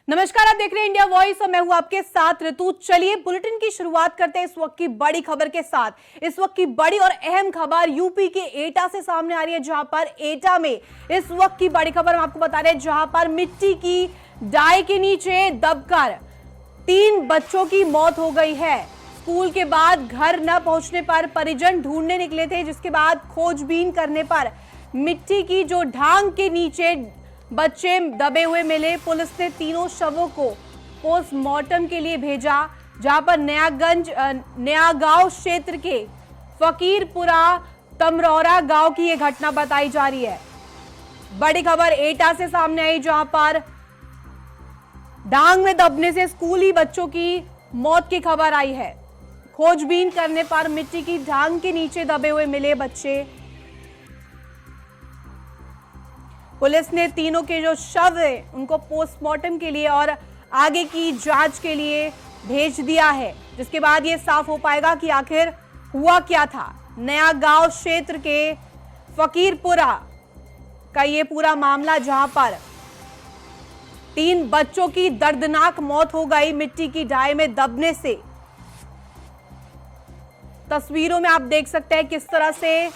नमस्कार, आप देख रहे हैं इंडिया वॉइस और मैं हूं आपके साथ ऋतु। चलिए बुलेटिन की शुरुआत करते हैं इस वक्त की बड़ी खबर के साथ। इस वक्त की बड़ी और अहम खबर यूपी के एटा से सामने आ रही है, जहां पर एटा में इस वक्त की बड़ी खबर हम आपको बता रहे हैं, जहां पर मिट्टी की डाई के नीचे दबकर 3 बच्चों की मौत हो गई है। स्कूल के बाद घर न पहुंचने पर परिजन ढूंढने निकले थे, जिसके बाद खोजबीन करने पर मिट्टी की जो ढांग के नीचे बच्चे दबे हुए मिले। पुलिस ने तीनों शवों को पोस्टमार्टम के लिए भेजा, जहां पर नया गांव क्षेत्र के फकीरपुरा तमरौरा गांव की यह घटना बताई जा रही है। बड़ी खबर एटा से सामने आई, जहां पर डांग में दबने से स्कूली बच्चों की मौत की खबर आई है। खोजबीन करने पर मिट्टी की ढांग के नीचे दबे हुए मिले बच्चे। पुलिस ने तीनों के जो शव है उनको पोस्टमार्टम के लिए और आगे की जांच के लिए भेज दिया है, जिसके बाद ये साफ हो पाएगा कि आखिर हुआ क्या था। नया गांव क्षेत्र के फकीरपुरा का ये पूरा मामला, जहां पर 3 बच्चों की दर्दनाक मौत हो गई मिट्टी की डाई में दबने से। तस्वीरों में आप देख सकते हैं किस तरह से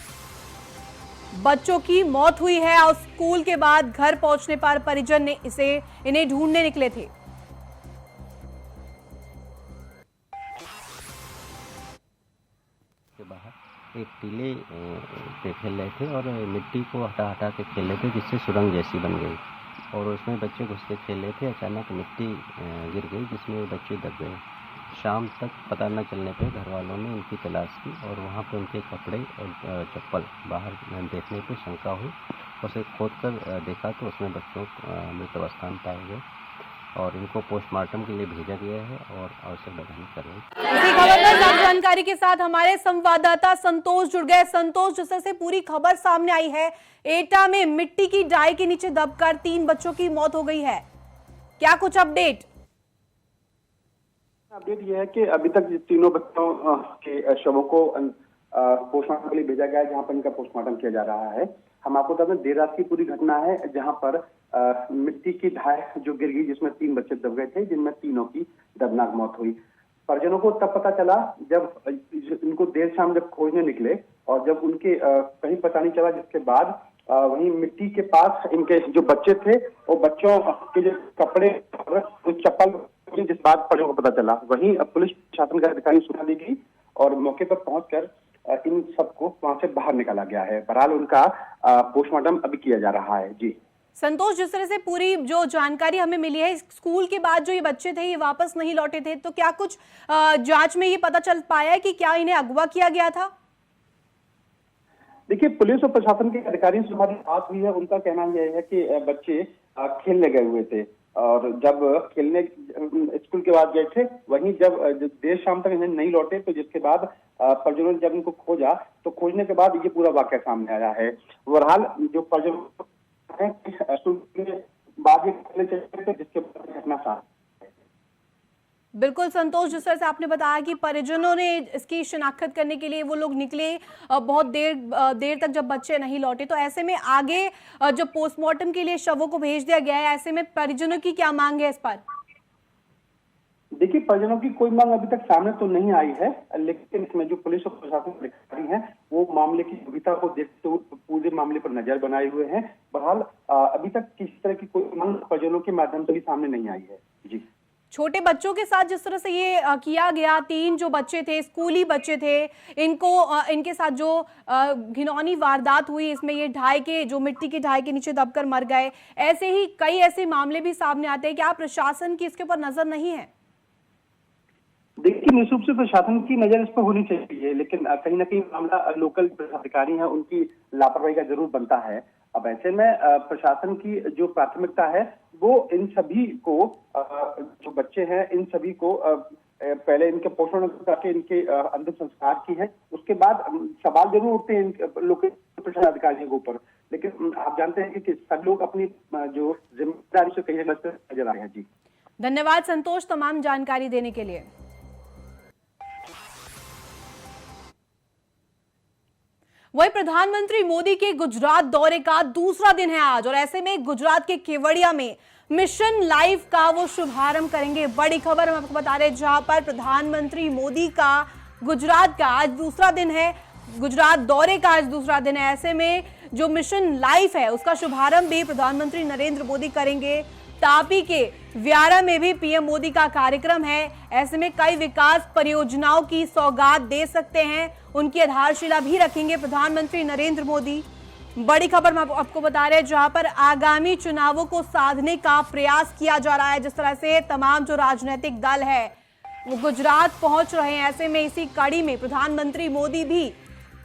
बच्चों की मौत हुई है और स्कूल के बाद घर पहुंचने पर परिजन ने इन्हें ढूंढने निकले थे। के बाहर एक टीले पे खेल रहे थे और मिट्टी को हटा हटा के खेल रहे थे, जिससे सुरंग जैसी बन गई और उसमें बच्चे घुस के खेल रहे थे। अचानक मिट्टी गिर गई, जिसमें बच्चे दब गए। शाम तक पता न चलने पर घर वालों ने उनकी तलाश की और वहाँ पे उनके कपड़े और चप्पल बाहर देखने पे शंका हुई। उसे खोद कर देखा तो उसमें बच्चों मृत अवस्था में पाए गए और इनको पोस्टमार्टम के लिए भेजा गया है और आवश्यक बयान कर रहे हैं। इसी खबर पर ज्यादा जानकारी के साथ हमारे संवाददाता संतोष जुड़ गए। संतोष, जिस तरह से पूरी खबर सामने आई है, एटा में मिट्टी की डाई के नीचे दबकर 3 बच्चों की मौत हो गई है, क्या कुछ अपडेट? अपडेट यह है कि अभी तक तीनों बच्चों के शवों को पोस्टमार्टम के लिए भेजा गया है, जहां पर इनका पोस्टमार्टम किया जा रहा है। हम आपको बता दें, देर रात की पूरी घटना है, जहां पर मिट्टी की ढाई जो गिर गई, जिसमें 3 बच्चे दब गए थे, जिनमें तीनों की दर्दनाक मौत हुई। परिजनों को तब पता चला जब इनको देर शाम जब खोजने निकले और जब उनके कहीं पता नहीं चला, जिसके बाद वहीं मिट्टी के पास इनके जो बच्चे थे वो बच्चों के जो कपड़े और चप्पल, जिस बात पर को पता चला, वहीं पुलिस प्रशासन का अधिकारी सूचना दी गई और मौके पर पहुंचकर इन सबको वहां से बाहर निकाला गया है। बहरहाल उनका पोस्टमार्टम अभी किया जा रहा है। जी संतोष, जिस तरह से पूरी जो जानकारी हमें मिली है, स्कूल के बाद जो ये बच्चे थे ये वापस नहीं लौटे थे, तो क्या कुछ जांच में ये पता चल पाया है कि क्या इन्हें अगवा किया गया था? देखिए, पुलिस और प्रशासन के अधिकारियों से हमारी बात हुई है। उनका कहना यह है कि बच्चे खेलने गए हुए थे और जब खेलने स्कूल के बाद गए थे, वहीं जब देर शाम तक इन्हें नहीं लौटे, तो जिसके बाद परिजनों ने जब इनको खोजा तो खोजने के बाद ये पूरा वाकया सामने आया है। बहरहाल जो परिजन स्कूल के बाद ये खेलने चले थे, जिसके बाद घटना सामने। बिल्कुल संतोष, जिस तरह से आपने बताया कि परिजनों ने इसकी शिनाख्त करने के लिए वो लोग निकले, बहुत देर तक जब बच्चे नहीं लौटे, तो ऐसे में आगे जब पोस्टमार्टम के लिए शवों को भेज दिया गया है, ऐसे में परिजनों की क्या मांग है इस पर? देखिए, परिजनों की कोई मांग अभी तक सामने तो नहीं आई है, लेकिन इसमें जो पुलिस और प्रशासन के अधिकारी हैं वो मामले की गंभीरता को देखते हुए पूरे मामले पर नजर बनाए हुए हैं। बहरहाल अभी तक किसी तरह की कोई मांग परिजनों के माध्यम से भी सामने नहीं आई है। जी, छोटे बच्चों के साथ जिस तरह से ये किया गया, 3 जो बच्चे थे, स्कूली बच्चे थे, इनके साथ जो घिनौनी वारदात हुई, इसमें ये जो मिट्टी की ढाई के नीचे दबकर मर गए, ऐसे ही कई ऐसे मामले भी सामने आते हैं। क्या प्रशासन की इसके ऊपर नजर नहीं है? देखिए, निश्चित रूप से प्रशासन की नजर इस पर होनी चाहिए, लेकिन कहीं ना कहीं मामला लोकल अधिकारी हैं, उनकी लापरवाही का जरूर बनता है। अब ऐसे में प्रशासन की जो प्राथमिकता है वो इन सभी को, जो बच्चे हैं, इन सभी को पहले इनके पोषण करके इनके अंतिम संस्कार की है। उसके बाद सवाल जरूर उठते हैं लोकल प्रशासन अधिकारियों के ऊपर, लेकिन आप जानते हैं कि सब लोग अपनी जो जिम्मेदारी से कहीं नजर आए हैं। जी, धन्यवाद संतोष तमाम जानकारी देने के लिए। वही प्रधानमंत्री मोदी के गुजरात दौरे का दूसरा दिन है आज, और ऐसे में गुजरात के केवड़िया में मिशन लाइफ का वो शुभारंभ करेंगे। बड़ी खबर हम आपको बता रहे हैं, जहां पर प्रधानमंत्री मोदी का गुजरात का आज दूसरा दिन है, गुजरात दौरे का आज दूसरा दिन है। ऐसे में जो मिशन लाइफ है उसका शुभारंभ भी प्रधानमंत्री नरेंद्र मोदी करेंगे। तापी के व्यारा में भी पीएम मोदी का कार्यक्रम है। ऐसे में कई विकास परियोजनाओं की सौगात दे सकते हैं, उनकी आधारशिला भी रखेंगे प्रधानमंत्री नरेंद्र मोदी। बड़ी खबर हम आपको बता रहे हैं, जहां पर आगामी चुनावों को साधने का प्रयास किया जा रहा है। जिस तरह से तमाम जो राजनीतिक दल है वो गुजरात पहुंच रहे हैं, ऐसे में इसी कड़ी में प्रधानमंत्री मोदी भी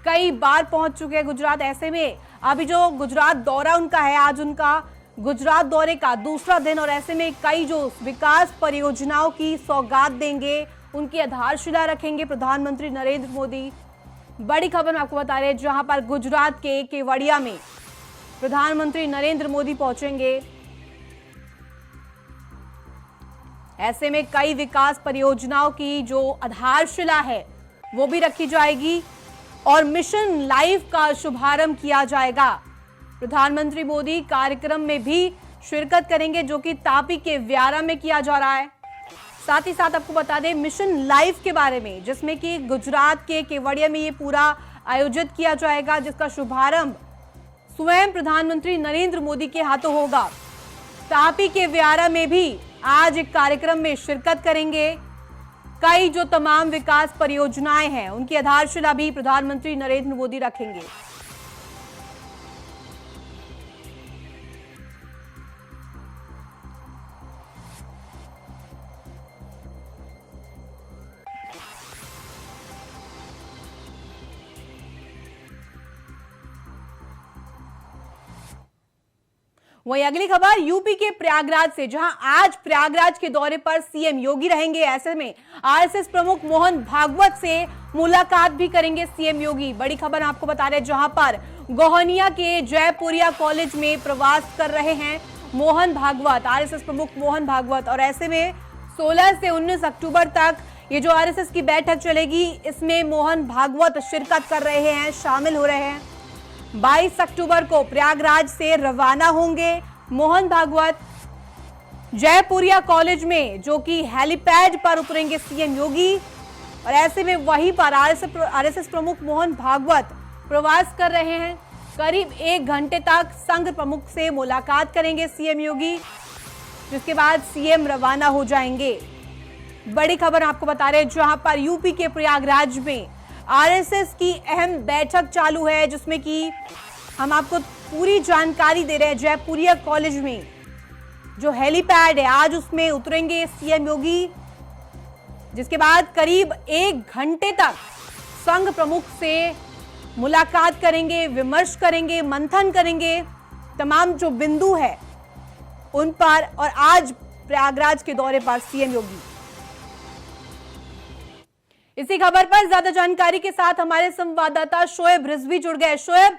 कई बार पहुंच चुके हैं गुजरात। ऐसे में अभी जो गुजरात दौरा उनका है, आज उनका गुजरात दौरे का दूसरा दिन, और ऐसे में कई जो विकास परियोजनाओं की सौगात देंगे, उनकी आधारशिला रखेंगे प्रधानमंत्री नरेंद्र मोदी। बड़ी खबर मैं आपको बता रहे हैं, जहां पर गुजरात के केवड़िया में प्रधानमंत्री नरेंद्र मोदी पहुंचेंगे। ऐसे में कई विकास परियोजनाओं की जो आधारशिला है वो भी रखी जाएगी और मिशन लाइफ का शुभारंभ किया जाएगा। प्रधानमंत्री मोदी कार्यक्रम में भी शिरकत करेंगे, जो कि तापी के व्यारा में किया जा रहा है। साथ ही साथ आपको बता दें मिशन लाइफ के बारे में, जिसमें कि गुजरात के केवड़िया में ये पूरा आयोजित किया जाएगा, जिसका शुभारंभ स्वयं प्रधानमंत्री नरेंद्र मोदी के हाथों होगा। तापी के व्यारा में भी आज एक कार्यक्रम में शिरकत करेंगे। कई जो तमाम विकास परियोजनाएं हैं उनकी आधारशिला भी प्रधानमंत्री नरेंद्र मोदी रखेंगे। वहीं अगली खबर यूपी के प्रयागराज से, जहां आज प्रयागराज के दौरे पर सीएम योगी रहेंगे। ऐसे में आरएसएस प्रमुख मोहन भागवत से मुलाकात भी करेंगे सीएम योगी। बड़ी खबर आपको बता रहे हैं, जहां पर गोहनिया के जयपुरिया कॉलेज में प्रवास कर रहे हैं मोहन भागवत, आरएसएस प्रमुख मोहन भागवत। और ऐसे में 16 से 19 अक्टूबर तक ये जो आरएसएस की बैठक चलेगी, इसमें मोहन भागवत शिरकत कर रहे हैं, शामिल हो रहे हैं। 22 अक्टूबर को प्रयागराज से रवाना होंगे मोहन भागवत। जयपुरिया कॉलेज में जो कि हेलीपैड पर उतरेंगे सीएम योगी, और ऐसे में वहीं पर आरएसएस प्रमुख मोहन भागवत प्रवास कर रहे हैं। करीब 1 घंटे तक संघ प्रमुख से मुलाकात करेंगे सीएम योगी, जिसके बाद सीएम रवाना हो जाएंगे। बड़ी खबर आपको बता रहे हैं, जहां पर यूपी के प्रयागराज में आरएसएस की अहम बैठक चालू है, जिसमें कि हम आपको पूरी जानकारी दे रहे हैं। जयपुरिया कॉलेज में जो हेलीपैड है, आज उसमें उतरेंगे सीएम योगी, जिसके बाद करीब 1 घंटे तक संघ प्रमुख से मुलाकात करेंगे, विमर्श करेंगे, मंथन करेंगे तमाम जो बिंदु है उन पर। और आज प्रयागराज के दौरे पर सीएम योगी। इसी खबर पर ज्यादा जानकारी के साथ हमारे संवाददाता शोएब रिजवी जुड़ गए। शोएब,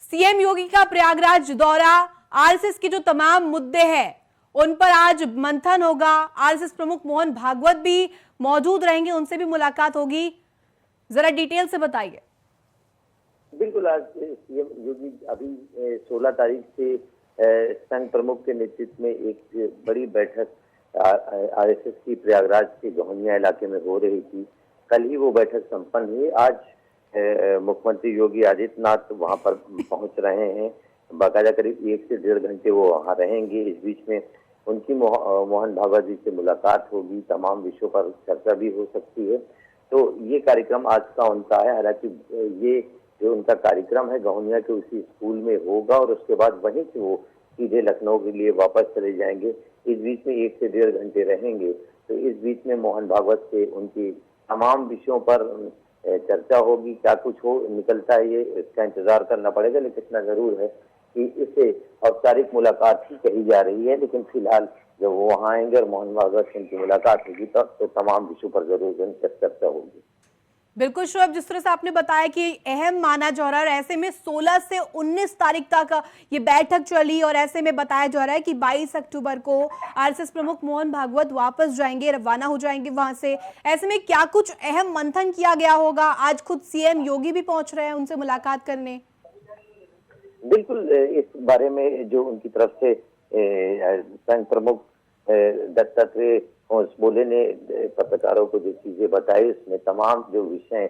सीएम योगी का प्रयागराज दौरा, आरएसएस के जो तमाम मुद्दे हैं उन पर आज मंथन होगा, आरएसएस प्रमुख मोहन भागवत भी मौजूद रहेंगे, उनसे भी मुलाकात होगी, जरा डिटेल से बताइए। बिल्कुल, आज सीएम योगी अभी 16 तारीख से संघ प्रमुख के नेतृत्व में एक बड़ी बैठक आरएसएस की प्रयागराज के गोहनिया इलाके में हो रही थी। कल ही वो बैठक संपन्न हुई। आज मुख्यमंत्री योगी आदित्यनाथ वहां पर पहुंच रहे हैं। बाकायदा करीब 1 से 1.5 घंटे वो वहां रहेंगे। इस बीच में उनकी मोहन भागवत जी से मुलाकात होगी, तमाम विषयों पर चर्चा भी हो सकती है। तो ये कार्यक्रम आज का उनका है। हालांकि ये जो उनका कार्यक्रम है गोहनिया के उसी स्कूल में होगा, और उसके बाद वहीं से वो सीधे लखनऊ के लिए वापस चले जाएंगे। इस बीच में 1 से 1.5 घंटे रहेंगे। तो इस बीच में मोहन भागवत से उनकी तमाम विषयों पर चर्चा होगी। क्या कुछ हो निकलता है ये इसका इंतजार करना पड़ेगा, लेकिन इतना जरूर है कि इसे औपचारिक मुलाकात ही कही जा रही है। लेकिन फिलहाल जब वो वहाँ आएंगे और मोहन भागवत से उनकी मुलाकात होगी तो तमाम विषयों पर जरूर चर्चा होगी। बिल्कुल शोएब, जिस तरह से आपने बताया कि अहम माना जा रहा है, ऐसे में 16 से 19 तारीख तक ये बैठक चली, और ऐसे में बताया जा रहा है कि 22 अक्टूबर को आरएसएस प्रमुख मोहन भागवत वापस जाएंगे, रवाना हो जाएंगे वहां से। ऐसे में क्या कुछ अहम मंथन किया गया होगा? आज खुद सीएम योगी भी पहुंच रहे हैं उनसे मुलाकात करने। बिल्कुल, इस बारे में जो उनकी तरफ से संघ प्रमुख दत्तात्रेय होसबोले ने पत्रकारों को जो चीजें बताई, उसमें तमाम जो विषय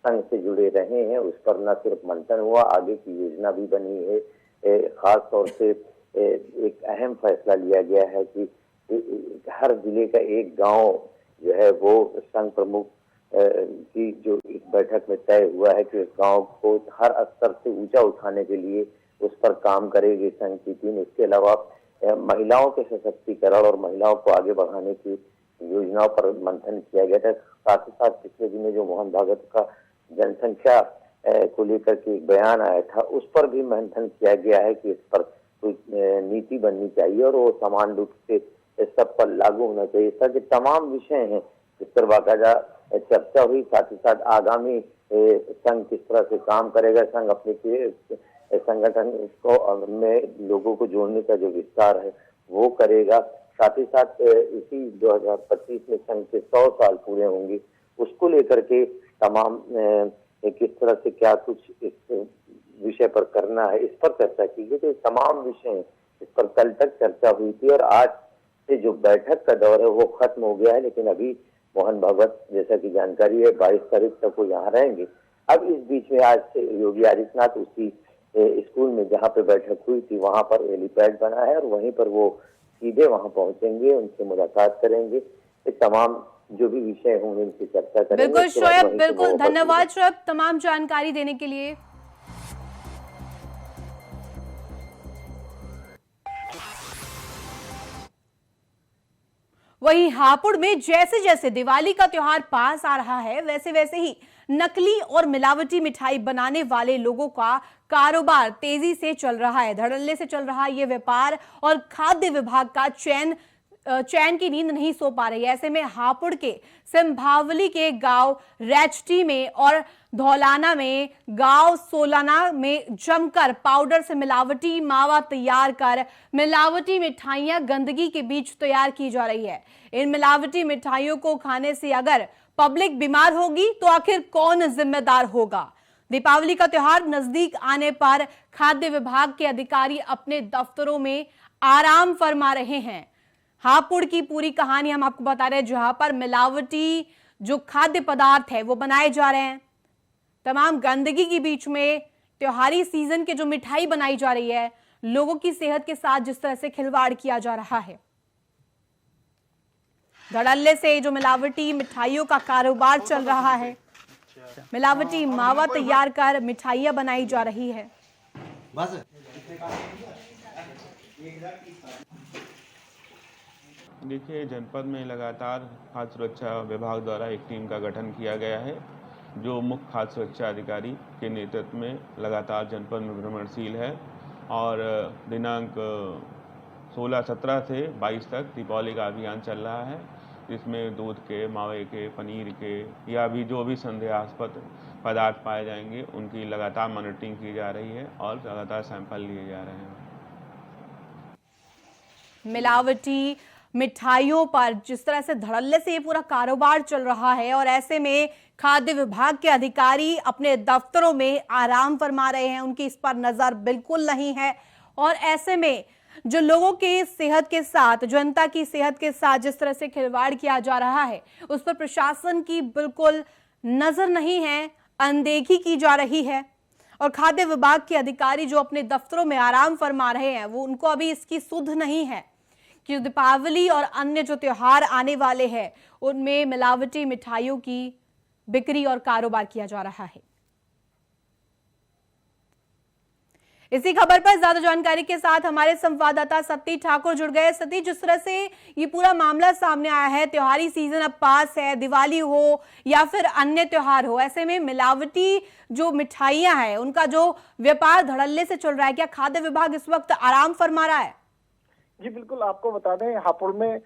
संघ से जुड़े रहे हैं उस पर न सिर्फ मंथन हुआ, आगे की योजना भी बनी है। खास तौर से एक अहम फैसला लिया गया है कि हर जिले का एक गांव जो है वो संघ प्रमुख की जो इस बैठक में तय हुआ है कि उस गांव को हर स्तर से ऊंचा उठाने के लिए उस पर काम करेगी संघ की टीम। इसके अलावा महिलाओं के सशक्तिकरण और महिलाओं को आगे बढ़ाने की योजनाओं पर मंथन किया गया था। साथ ही साथ पिछले दिनों जो मोहन भागवत का जनसंख्या को लेकर के एक बयान आया था, उस पर भी मंथन किया गया है कि इस पर कोई नीति बननी चाहिए और वो समान रूप से सब पर लागू होना चाहिए। इस तरह के तमाम विषय हैं जिस पर बाकायदा चर्चा हुई। साथ ही साथ आगामी संघ किस तरह से काम करेगा, संघ अपने संगठन को में लोगों को जोड़ने का जो विस्तार है वो करेगा। साथ ही साथ इसी 2025 में संघ के 100 साल पूरे होंगे, उसको लेकर के तमाम किस तरह से क्या कुछ इस विषय पर करना है, इस पर चर्चा की गई। तो तमाम विषय इस पर कल तक चर्चा हुई थी और आज से जो बैठक का दौर है वो खत्म हो गया है। लेकिन अभी मोहन भागवत जैसा कि जानकारी है 22 तारीख तक वो यहाँ रहेंगे। अब इस बीच में आज से योगी आदित्यनाथ उसी स्कूल में जहाँ पे बैठक हुई थी वहां पर हेलीपैड बना है और वहीं पर वो सीधे वहां पहुंचेंगे, उनसे मुलाकात करेंगे, तमाम जो भी विषय होंगे उनसे चर्चा करेंगे। बिल्कुल शोएब, बिल्कुल धन्यवाद शोएब तमाम जानकारी देने के लिए। वहीं हापुड़ में जैसे जैसे दिवाली का त्योहार पास आ रहा है वैसे वैसे ही नकली और मिलावटी मिठाई बनाने वाले लोगों का कारोबार तेजी से चल रहा है, धड़ल्ले से चल रहा है ये व्यापार और खाद्य विभाग का चैन की नींद नहीं सो पा रही है। ऐसे में हापुड़ के सिंभावली के गांव रैचटी में और धौलाना में गांव सोलाना में जमकर पाउडर से मिलावटी मावा तैयार कर मिलावटी मिठाइयां गंदगी के बीच तैयार की जा रही है। इन मिलावटी मिठाइयों को खाने से अगर पब्लिक बीमार होगी तो आखिर कौन जिम्मेदार होगा। दीपावली का त्योहार नजदीक आने पर खाद्य विभाग के अधिकारी अपने दफ्तरों में आराम फरमा रहे हैं। हापुड़ की पूरी कहानी हम आपको बता रहे हैं, जहां पर मिलावटी जो खाद्य पदार्थ है वो बनाए जा रहे हैं। तमाम गंदगी के बीच में त्योहारी सीजन के जो मिठाई बनाई जा रही है, लोगों की सेहत के साथ जिस तरह से खिलवाड़ किया जा रहा है। धड़ल्ले से जो मिलावटी मिठाइयों का कारोबार चल रहा है, मिलावटी मावा तैयार कर मिठाइयां बनाई जा रही है। देखिए, जनपद में लगातार खाद्य सुरक्षा विभाग द्वारा एक टीम का गठन किया गया है, जो मुख्य खाद्य सुरक्षा अधिकारी के नेतृत्व में लगातार जनपद में भ्रमणशील है और दिनांक 16-17 से 22 तक दीपावली का अभियान चल रहा है, जिसमें दूध के, मावे के, पनीर के या भी जो भी संदेहास्पद पदार्थ पाए जाएंगे उनकी लगातार मॉनिटरिंग की जा रही है और लगातार सैंपल लिए जा रहे हैं। मिलावटी मिठाइयों पर जिस तरह से धड़ल्ले से ये पूरा कारोबार चल रहा है और ऐसे में खाद्य विभाग के अधिकारी अपने दफ्तरों में आराम फरमा रहे हैं, उनकी इस पर नजर बिल्कुल नहीं है। और ऐसे में जो लोगों की सेहत के साथ, जनता की सेहत के साथ जिस तरह से खिलवाड़ किया जा रहा है उस पर प्रशासन की बिल्कुल नजर नहीं है, अनदेखी की जा रही है। और खाद्य विभाग के अधिकारी जो अपने दफ्तरों में आराम फरमा रहे हैं, वो उनको अभी इसकी सुध नहीं है कि दीपावली और अन्य जो त्योहार आने वाले हैं उनमें मिलावटी मिठाइयों की बिक्री और कारोबार किया जा रहा है। इसी खबर पर ज्यादा जानकारी के साथ हमारे संवाददाता सती ठाकुर जुड़ गए। सती, जिस तरह से ये पूरा मामला सामने आया है, त्योहारी सीजन अब पास है, दिवाली हो या फिर अन्य त्योहार हो, ऐसे में मिलावटी जो मिठाइयां हैं उनका जो व्यापार धड़ल्ले से चल रहा है, क्या खाद्य विभाग इस वक्त आराम फरमा रहा है? जी बिल्कुल, आपको बता दें हापुड़ में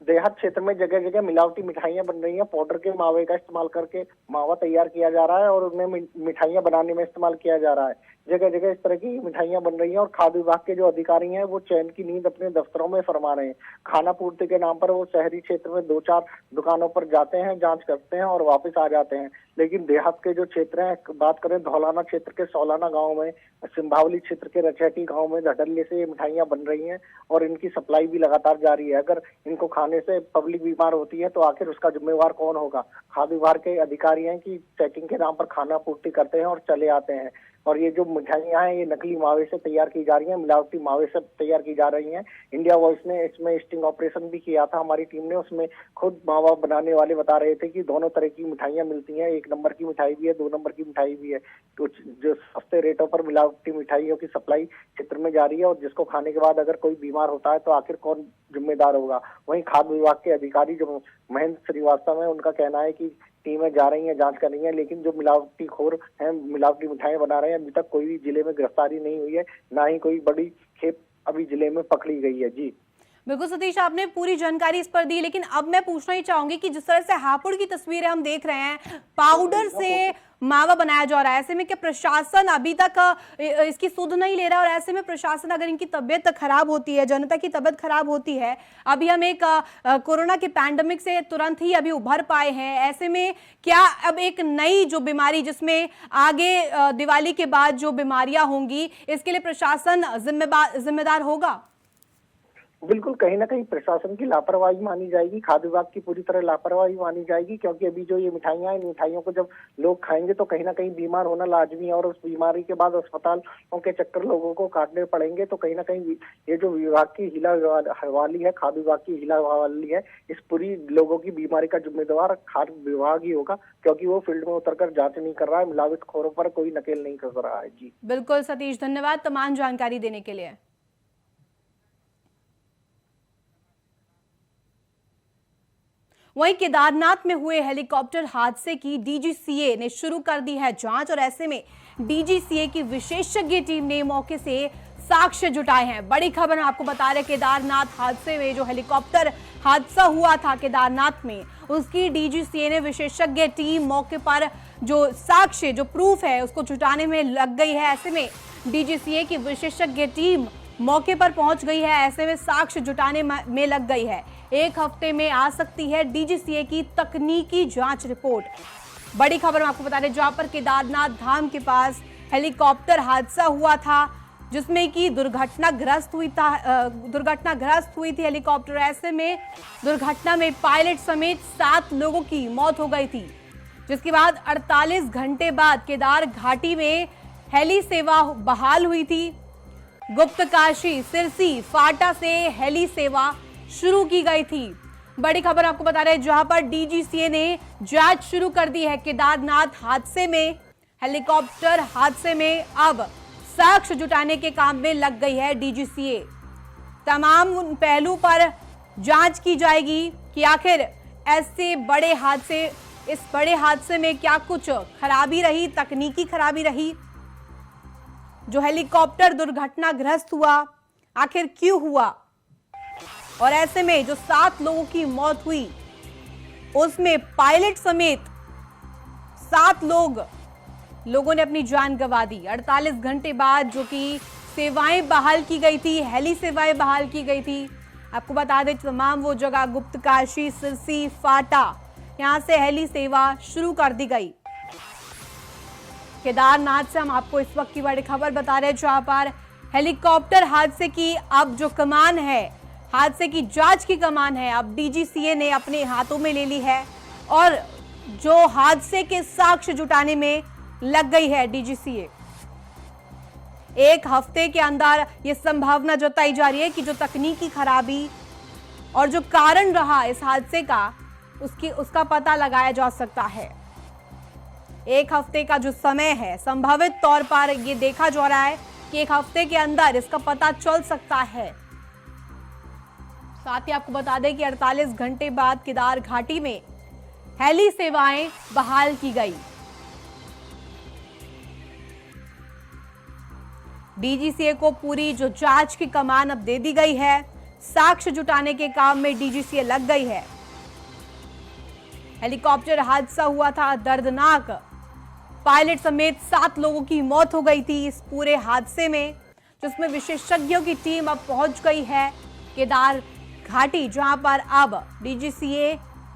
देहात क्षेत्र में जगह जगह मिलावटी मिठाइयां बन रही हैं। पाउडर के मावे का इस्तेमाल करके मावा तैयार किया जा रहा है और उनमें मिठाइयां बनाने में इस्तेमाल किया जा रहा है। जगह जगह इस तरह की मिठाइयां बन रही हैं और खाद्य विभाग के जो अधिकारी हैं वो चैन की नींद अपने दफ्तरों में फरमा रहे हैं। खाना पूर्ति के नाम पर वो शहरी क्षेत्र में 2-4 दुकानों पर जाते हैं, जांच करते हैं और वापस आ जाते हैं। लेकिन देहात के जो क्षेत्र हैं, बात करें धौलाना क्षेत्र के सौलाना गांव में, सिंभावली क्षेत्र के रचैटी गांव में धड़ल्ले से ये मिठाइयां बन रही हैं और इनकी सप्लाई भी लगातार जारी है। अगर इनको खाने से पब्लिक बीमार होती है तो आखिर उसका जिम्मेवार कौन होगा? खाद्य विभाग के अधिकारी हैं कि चेकिंग के नाम पर खाना पूर्ति करते हैं और चले आते हैं। और ये जो मिठाइयां हैं ये नकली मावे से तैयार की जा रही हैं, मिलावटी मावे से तैयार की जा रही हैं। इंडिया वॉइस ने इसमें स्टिंग ऑपरेशन भी किया था हमारी टीम ने। उसमें खुद मावा बनाने वाले बता रहे थे कि दोनों तरह की मिठाइयां मिलती हैं, 1 नंबर की मिठाई भी है, 2 नंबर की मिठाई भी है। कुछ जो सस्ते रेटों पर मिलावटी मिठाइयों की सप्लाई क्षेत्र में जारी है और जिसको खाने के बाद अगर कोई बीमार होता है तो आखिर कौन जिम्मेदार होगा? वहीं खाद्य विभाग के अधिकारी जो महेंद्र श्रीवास्तव है, उनका कहना है कि टीमें जा रही हैं, जांच कर रही हैं, लेकिन जो मिलावटी खोर हैं, मिलावटी मिठाइयां बना रहे हैं, अभी तक कोई भी जिले में गिरफ्तारी नहीं हुई है, ना ही कोई बड़ी खेप अभी जिले में पकड़ी गई है। जी बिल्कुल सतीश, आपने पूरी जानकारी इस पर दी, लेकिन अब मैं पूछना ही चाहूंगी कि जिस तरह से हापुड़ की तस्वीरें हम देख रहे हैं, पाउडर से मावा बनाया जा रहा है, ऐसे में क्या प्रशासन अभी तक इसकी सुध नहीं ले रहा? और ऐसे में प्रशासन अगर इनकी तबीयत खराब होती है, जनता की तबीयत खराब होती है, अभी हम एक कोरोना के पैंडेमिक से तुरंत ही अभी उभर पाए हैं, ऐसे में क्या अब एक नई जो बीमारी जिसमें आगे दिवाली के बाद जो बीमारियां होंगी, इसके लिए प्रशासन जिम्मेदार होगा? बिल्कुल, कहीं ना कहीं प्रशासन की लापरवाही मानी जाएगी, खाद्य विभाग की पूरी तरह लापरवाही मानी जाएगी, क्योंकि अभी जो ये मिठाइयां हैं, इन मिठाइयों को जब लोग खाएंगे तो कहीं ना कहीं बीमार होना लाजमी है और उस बीमारी के बाद अस्पतालों के चक्कर लोगों को काटने पड़ेंगे। तो कहीं ना कहीं ये जो विभाग की हिला हवाली है, खाद्य विभाग की हिला हवाली है, इस पूरी लोगों की बीमारी का जिम्मेदार खाद्य विभाग ही होगा, क्योंकि वो फील्ड में उतरकर जांच नहीं कर रहा है, मिलावट खोरों पर कोई नकेल नहीं कर रहा है। जी बिल्कुल सतीश, धन्यवाद तमाम जानकारी देने के लिए। वहीं केदारनाथ में हुए हेलीकॉप्टर हादसे की डीजीसीए ने शुरू कर दी है जांच और ऐसे में डीजीसीए की विशेषज्ञ टीम ने मौके से साक्ष्य जुटाए हैं। बड़ी खबर हम आपको बता रहे, केदारनाथ हादसे में जो हेलीकॉप्टर हादसा हुआ था केदारनाथ में, उसकी डीजीसीए ने विशेषज्ञ टीम मौके पर जो साक्ष्य जो प्रूफ है उसको जुटाने में लग गई है। ऐसे में डीजीसीए की विशेषज्ञ टीम मौके पर पहुंच गई है, ऐसे में साक्ष्य जुटाने में लग गई है। 1 हफ्ते में आ सकती है डीजीसीए की तकनीकी जांच रिपोर्ट। बड़ी खबर हम आपको बता दें, जहां पर केदारनाथ धाम के पास हेलीकॉप्टर हादसा हुआ था जिसमें कि दुर्घटनाग्रस्त हुई थी हेलीकॉप्टर। ऐसे में दुर्घटना में पायलट समेत 7 लोगों की मौत हो गई थी, जिसके बाद 48 घंटे बाद केदार घाटी में हेली सेवा बहाल हुई थी। गुप्तकाशी, सिरसी, फाटा से हेली सेवा शुरू की गई थी। बड़ी खबर आपको बता रहे हैं, जहां पर डीजीसीए ने जांच शुरू कर दी है केदारनाथ हादसे में, हेलीकॉप्टर हादसे में। अब साक्ष्य जुटाने के काम में लग गई है डीजीसीए। तमाम पहलू पर जांच की जाएगी कि आखिर ऐसे बड़े हादसे, इस बड़े हादसे में क्या कुछ खराबी रही, तकनीकी खराबी रही, जो हेलीकॉप्टर दुर्घटनाग्रस्त हुआ आखिर क्यों हुआ, और ऐसे में जो 7 लोगों की मौत हुई उसमें पायलट समेत 7 लोगों ने अपनी जान गंवा दी। 48 घंटे बाद जो कि सेवाएं बहाल की गई थी, हेली सेवाएं बहाल की गई थी। आपको बता दें तमाम वो जगह गुप्तकाशी, सिरसी, फाटा, यहां से हेली सेवा शुरू कर दी गई। केदारनाथ से हम आपको इस वक्त की बड़ी खबर बता रहे हैं, जहां पर हेलीकॉप्टर हादसे की अब जो कमान है, हादसे की जांच की कमान है, अब डीजीसीए ने अपने हाथों में ले ली है और जो हादसे के साक्ष्य जुटाने में लग गई है डीजीसीए। 1 हफ्ते के अंदर यह संभावना जताई जा रही है कि जो तकनीकी खराबी और जो कारण रहा इस हादसे का, उसका पता लगाया जा सकता है। 1 हफ्ते का जो समय है, संभावित तौर पर यह देखा जा रहा है कि 1 हफ्ते के अंदर इसका पता चल सकता है। साथ ही आपको बता दें कि 48 घंटे बाद केदार घाटी में हेली सेवाएं बहाल की गई। डीजीसीए को पूरी जो जांच की कमान अब दे दी गई है, साक्ष्य जुटाने के काम में डीजीसीए लग गई है। हेलीकॉप्टर हादसा हुआ था दर्दनाक। पायलट समेत 7 लोगों की मौत हो गई थी इस पूरे हादसे में, जिसमें विशेषज्ञों की टीम अब पहुंच गई है केदार घाटी, जहां पर अब डीजीसीए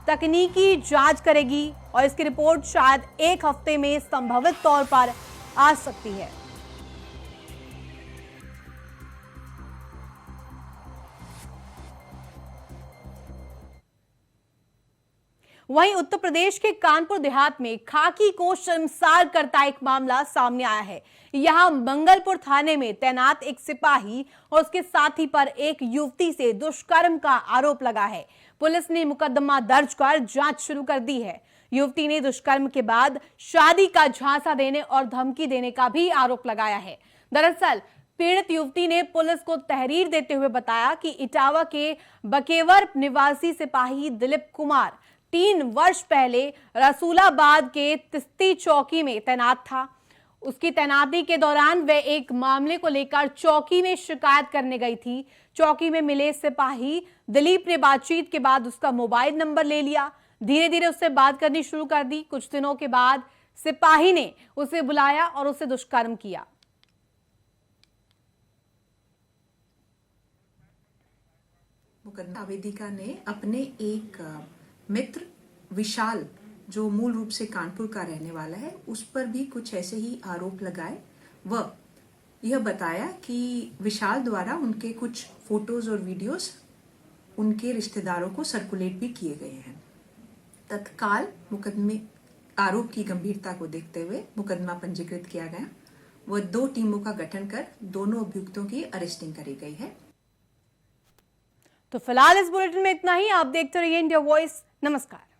तकनीकी जांच करेगी और इसकी रिपोर्ट शायद 1 हफ्ते में संभावित तौर पर आ सकती है। वहीं उत्तर प्रदेश के कानपुर देहात में खाकी को शर्मसार करता एक मामला सामने आया है। यहां मंगलपुर थाने में तैनात एक सिपाही और उसके साथी पर एक युवती से दुष्कर्म का आरोप लगा है। पुलिस ने मुकदमा दर्ज कर जांच शुरू कर दी है। युवती ने दुष्कर्म के बाद शादी का झांसा देने और धमकी देने का भी आरोप लगाया है। दरअसल पीड़ित युवती ने पुलिस को तहरीर देते हुए बताया कि इटावा के बकेवर निवासी सिपाही दिलीप कुमार 3 वर्ष पहले रसूलाबाद के तिस्ती चौकी में तैनात था। उसकी तैनाती के दौरान वह एक मामले को लेकर चौकी में शिकायत करने गई थी। चौकी में मिले सिपाही दिलीप ने बातचीत के बाद उसका मोबाइल नंबर ले लिया। धीरे धीरे उससे बात करनी शुरू कर दी। कुछ दिनों के बाद सिपाही ने उसे बुलाया और उसे दुष्कर्म किया। मुकदमा आवेदिका ने अपने एक मित्र विशाल, जो मूल रूप से कानपुर का रहने वाला है, उस पर भी कुछ ऐसे ही आरोप लगाए। वह यह बताया कि विशाल द्वारा उनके कुछ फोटोज और वीडियोस उनके रिश्तेदारों को सर्कुलेट भी किए गए हैं। तत्काल मुकदमे आरोप की गंभीरता को देखते हुए मुकदमा पंजीकृत किया गया। वह 2 टीमों का गठन कर दोनों अभियुक्तों की अरेस्टिंग करी गई है। तो फिलहाल इस बुलेटिन में इतना ही। आप देखते रहिए इंडिया वॉइस। नमस्कार।